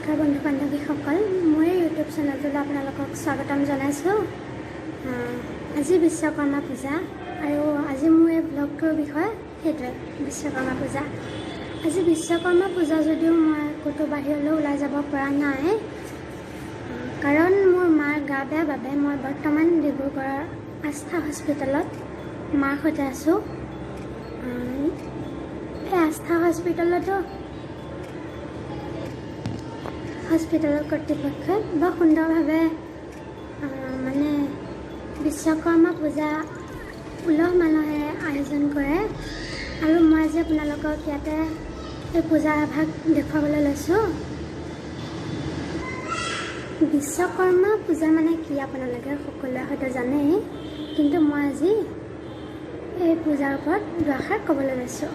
নমস্কাৰ বন্ধু বান্ধৱীসকল, মোৰ ইউটিউব চেনেলটোলৈ আপোনালোকক স্বাগতম জনাইছোঁ। আজি বিশ্বকৰ্মা পূজা আৰু আজি মোৰ এই ব্লগটোৰ বিষয় সেইটোৱে বিশ্বকৰ্মা পূজা। আজি বিশ্বকৰ্মা পূজা যদিও মই ক'তো বাহিৰলৈ ওলাই যাব পৰা নাই, কাৰণ মোৰ মাৰ গা বেয়া বাবে মই বৰ্তমান ডিব্ৰুগড়ৰ আস্থা হস্পিটেলত মাৰ সৈতে আছোঁ। এই আস্থা হস্পিটেলৰ কৰ্তৃপক্ষই বৰ সুন্দৰভাৱে মানে বিশ্বকৰ্মা পূজা উলহ মালহেৰে আয়োজন কৰে, আৰু মই আজি আপোনালোকক ইয়াতে এই পূজাৰ আভাস দেখুৱাবলৈ লৈছোঁ। বিশ্বকৰ্মা পূজা মানে কি আপোনালোকে সকলোৱে হয়তো জানেই, কিন্তু মই আজি এই পূজাৰ ওপৰত দুআষাৰ ক'বলৈ লৈছোঁ।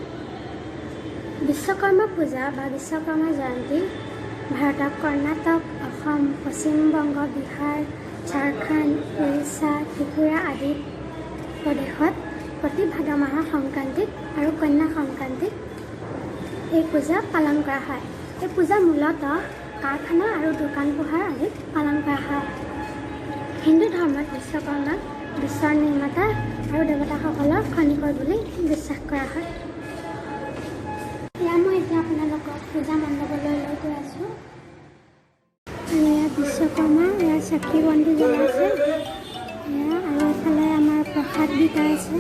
বিশ্বকৰ্মা পূজা বা বিশ্বকৰ্মা জয়ন্তী ভাৰতৰ কৰ্ণাটক, অসম, পশ্চিমবংগ, বিহাৰ, ঝাৰখণ্ড, উৰিষ্যা, ত্ৰিপুৰা আদি প্ৰদেশত প্ৰতি ভাদ মাহৰ সংক্ৰান্তিত আৰু কন্যা সংক্ৰান্তিত এই পূজা পালন কৰা হয়। এই পূজা মূলতঃ কাৰখানা আৰু দোকান পোহাৰ আদিত পালন কৰা হয়। হিন্দু ধৰ্মত বিশ্বকৰ্মাক বিশ্বৰ নিৰ্মাতা আৰু দেৱতাসকলৰ খনিকৰ বুলি বিশ্বাস কৰা হয়। মই এতিয়া আপোনালোকক পূজা মণ্ডপলৈ লৈ গৈ আছোঁ। এয়া বিশ্বকৰ্মা, ইয়াৰ চাকি বন্তি জ্বলাইছে, আৰু এফালে আমাৰ প্ৰসাদ বিতৰা আছে।